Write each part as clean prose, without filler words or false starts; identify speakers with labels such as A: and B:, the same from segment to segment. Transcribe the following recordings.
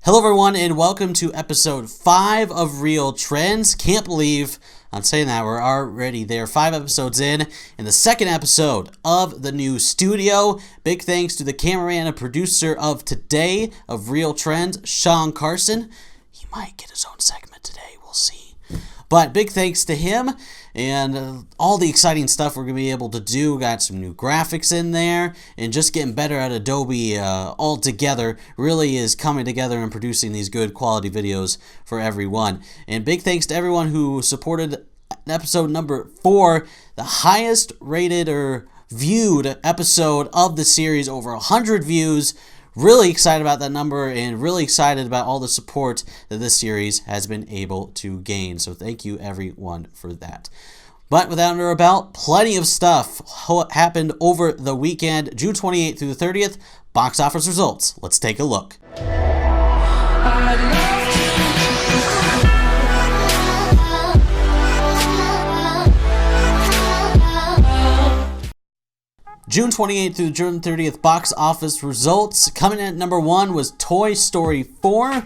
A: Hello everyone and welcome to episode 5 of Real Trends. Can't believe I'm saying that, we're already there 5 episodes in the second episode of the new studio. Big thanks to the cameraman and producer of today of Real Trends, Shawn Carson. He might get his own segment today, we'll see. But big thanks to him and all the exciting stuff we're going to be able to do. Got some new graphics in there and just getting better at Adobe altogether. Really is coming together and producing these good quality videos for everyone. And big thanks to everyone who supported episode number 4, the highest rated or viewed episode of the series, over 100 views. Really excited about that number and really excited about all the support that this series has been able to gain. So thank you everyone for that. But without under our belt, plenty of stuff happened over the weekend, June 28th through the 30th. Box office results. Let's take a look. June 28th through June 30th box office results. Coming in at number 1 was Toy Story 4.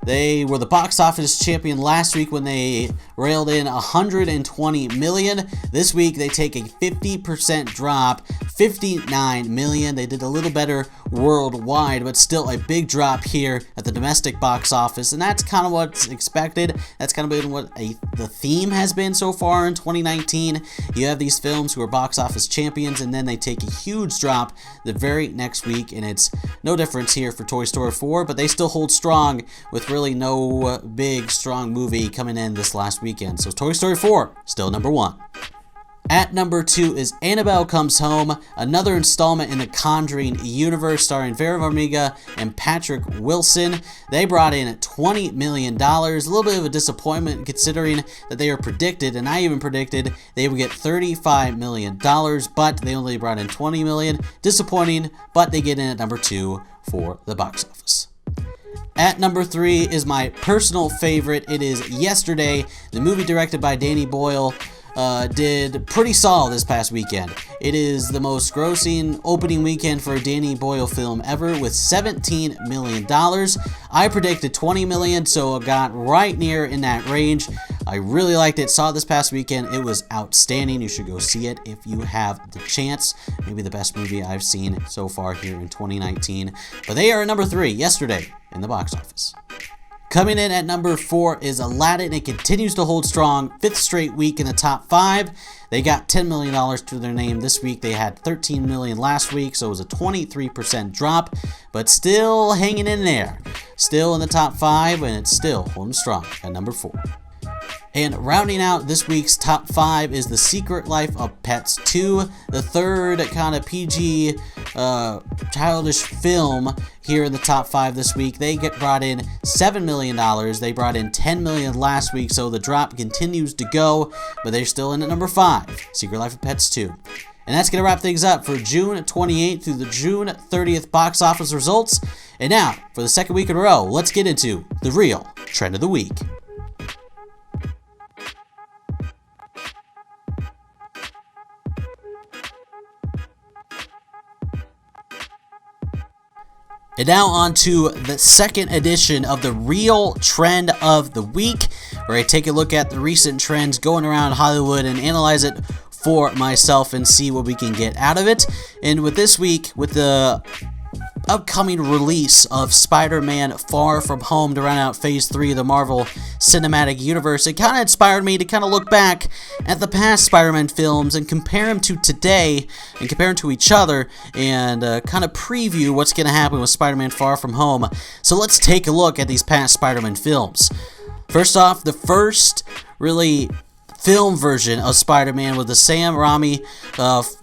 A: They were the box office champion last week when they railed in $120 million. This week they take a 50% drop, $59 million. They did a little better worldwide, but still a big drop here at the domestic box office, and that's kind of what's expected. That's kind of been what the theme has been so far in 2019. You have these films who are box office champions, and then they take a huge drop the very next week, and it's no difference here for Toy Story 4, but they still hold strong with really no big, strong movie coming in this last weekend. So Toy Story 4, still number 1. At number 2 is Annabelle Comes Home, another installment in the Conjuring universe starring Vera Farmiga and Patrick Wilson. They brought in $20 million, a little bit of a disappointment considering that they were predicted, and I even predicted they would get $35 million, but they only brought in $20 million. Disappointing, but they get in at number 2 for the box office. At number 3 is my personal favorite. It is Yesterday, the movie directed by Danny Boyle. Did pretty solid this past weekend. It is the most grossing opening weekend for a Danny Boyle film ever with $17 million. I predicted $20 million, so it got right near in that range. I really liked it. Saw it this past weekend. It was outstanding. You should go see it if you have the chance. Maybe the best movie I've seen so far here in 2019. But they are at number 3, Yesterday, in the box office. Coming in at number 4 is Aladdin. It continues to hold strong, 5th straight week in the top 5. They got $10 million to their name this week. They had $13 million last week, so it was a 23% drop, but still hanging in there. Still in the top 5, and it's still holding strong at number 4. And rounding out this week's top 5 is The Secret Life of Pets 2, the third kind of PG childish film here in the top 5 this week. They brought in $7 million. They brought in $10 million last week, so the drop continues to go, but they're still in at number 5, Secret Life of Pets 2. And that's going to wrap things up for June 28th through the June 30th box office results. And now, for the second week in a row, let's get into the real trend of the week. And now on to the second edition of the Real Trend of the Week, where I take a look at the recent trends going around Hollywood and analyze it for myself and see what we can get out of it. And with this week, with the upcoming release of Spider-Man Far From Home to round out Phase 3 of the Marvel Cinematic Universe, it kind of inspired me to kind of look back at the past Spider-Man films and compare them to today and compare them to each other and kind of preview what's going to happen with Spider-Man Far From Home. So let's take a look at these past Spider-Man films. First off, the first really film version of Spider-Man was the Sam Raimi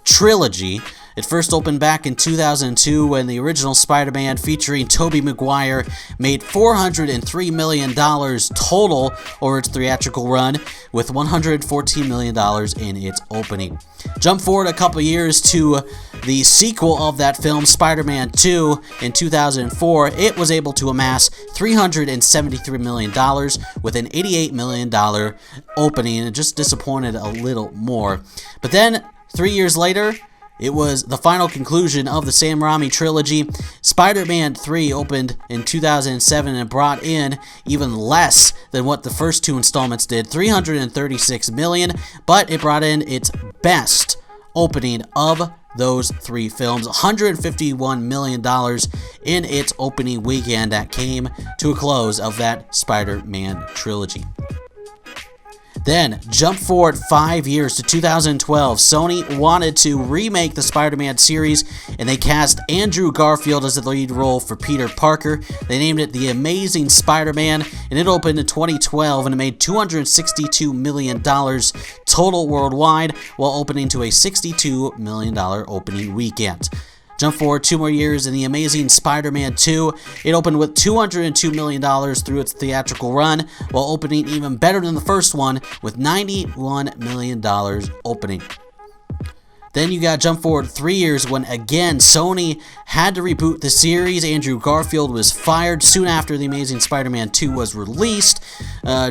A: trilogy. It first opened back in 2002 when the original Spider-Man featuring Tobey Maguire made $403 million total over its theatrical run, with $114 million in its opening. Jump forward a couple years to the sequel of that film, Spider-Man 2, in 2004. It was able to amass $373 million with an $88 million opening. It just disappointed a little more. But then, 3 years later, It was the final conclusion of the Sam Raimi trilogy. Spider-Man 3 opened in 2007 and brought in even less than what the first two installments did, $336 million, but it brought in its best opening of those three films, $151 million in its opening weekend that came to a close of that Spider-Man trilogy. Then, jump forward 5 years to 2012. Sony wanted to remake the Spider-Man series, and they cast Andrew Garfield as the lead role for Peter Parker. They named it The Amazing Spider-Man, and it opened in 2012, and it made $262 million total worldwide, while opening to a $62 million opening weekend. Jump forward 2 more years in The Amazing Spider-Man 2. It opened with $202 million through its theatrical run, while opening even better than the first one with $91 million opening. Then you got jump forward 3 years when, again, Sony had to reboot the series. Andrew Garfield was fired soon after The Amazing Spider-Man 2 was released,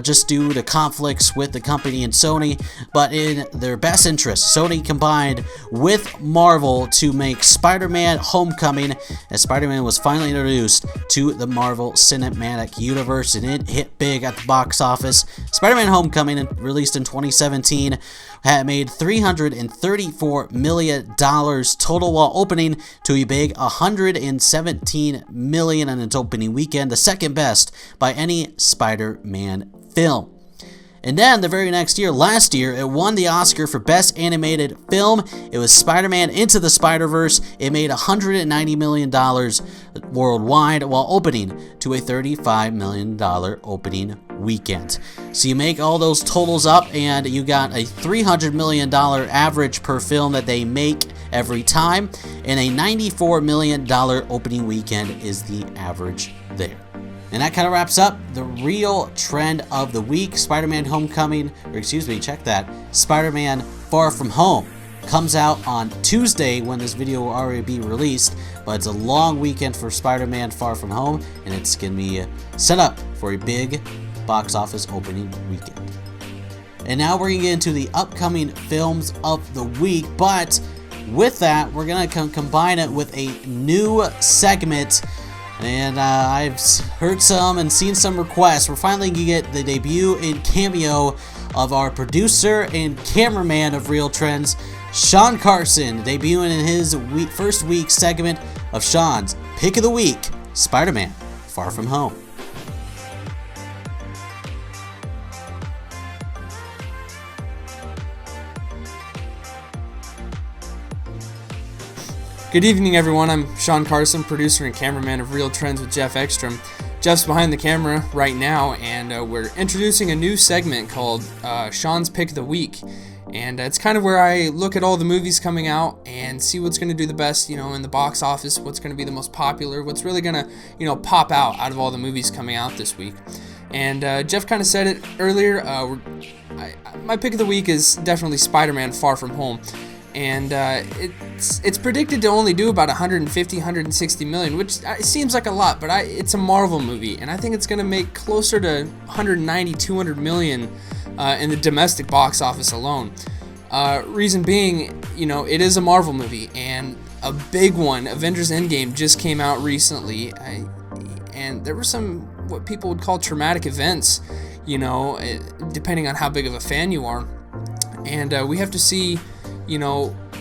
A: just due to conflicts with the company and Sony. But in their best interest, Sony combined with Marvel to make Spider-Man Homecoming, as Spider-Man was finally introduced to the Marvel Cinematic Universe, and it hit big at the box office. Spider-Man Homecoming, released in 2017, had made $334 million total, while opening to a big $117 million in its opening weekend, the second best by any Spider-Man film. And then the very next year, last year, it won the Oscar for Best Animated Film. It was Spider-Man Into the Spider-Verse. It made $190 million worldwide, while opening to a $35 million opening weekend. So you make all those totals up, and you got a $300 million average per film that they make every time, and a $94 million opening weekend is the average there. And that kind of wraps up the real trend of the week. Spider-Man Homecoming, or excuse me, check that. Spider-Man Far From Home comes out on Tuesday, when this video will already be released. But it's a long weekend for Spider-Man Far From Home, and it's going to be set up for a big box office opening weekend. And now we're going to get into the upcoming films of the week. But with that, we're going to combine it with a new segment. And I've heard some and seen some requests. We're finally going to get the debut and cameo of our producer and cameraman of Real Trends, Shawn Carson, debuting in his first week segment of Shawn's Pick of the Week, Spider-Man Far From Home.
B: Good evening, everyone. I'm Shawn Carson, producer and cameraman of Real Trends with Geoff Exstrom. Geoff's behind the camera right now, and we're introducing a new segment called Shawns Pick of the Week. And it's kind of where I look at all the movies coming out and see what's going to do the best, in the box office, what's going to be the most popular, what's really going to, pop out of all the movies coming out this week. And Geoff kind of said it earlier. My pick of the week is definitely Spider-Man Far From Home. And it's predicted to only do about 160 million, which seems like a lot, but it's a Marvel movie, and I think it's going to make closer to 190, 200 million in the domestic box office alone. Reason being, it is a Marvel movie, and a big one, Avengers Endgame, just came out recently, and there were some what people would call traumatic events, depending on how big of a fan you are, and we have to see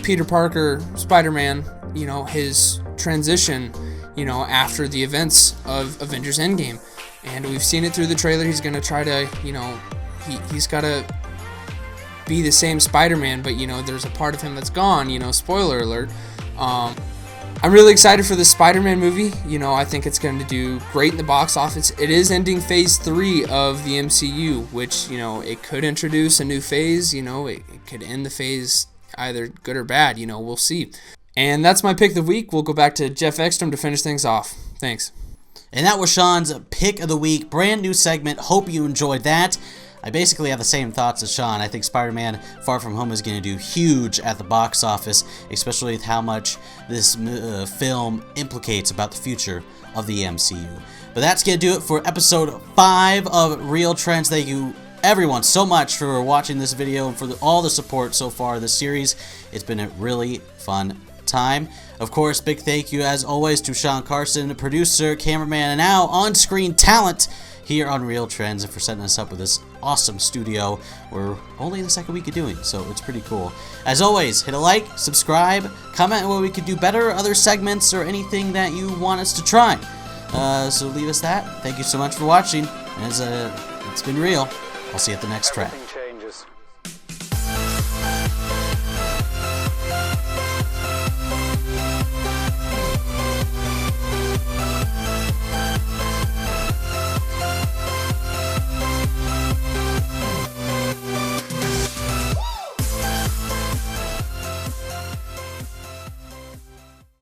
B: Peter Parker, Spider-Man, his transition, after the events of Avengers Endgame. And we've seen it through the trailer. He's going to try to, he's got to be the same Spider-Man, but, there's a part of him that's gone, spoiler alert. I'm really excited for this Spider-Man movie. I think it's going to do great in the box office. It is ending phase 3 of the MCU, which, it could introduce a new phase, it could end the phase either good or bad, we'll see. And that's my pick of the week. We'll go back to Geoff Exstrom to finish things off. Thanks.
A: And that was Shawn's Pick of the Week, brand new segment. Hope you enjoyed that. I basically have the same thoughts as Shawn. I think Spider-Man Far From Home is going to do huge at the box office, especially with how much this film implicates about the future of the MCU. But that's going to do it for episode 5 of Real Trends. Thank you everyone so much for watching this video and for all the support so far this series. It's been a really fun time. Of course, big thank you as always to Shawn Carson, producer, cameraman, and now on-screen talent here on Real Trends, and for setting us up with this awesome studio. We're only the second week of doing, so it's pretty cool. As always, hit a like, subscribe, comment what we could do better, other segments, or anything that you want us to try. So leave us that. Thank you so much for watching. It's been real. I'll see you at the next track.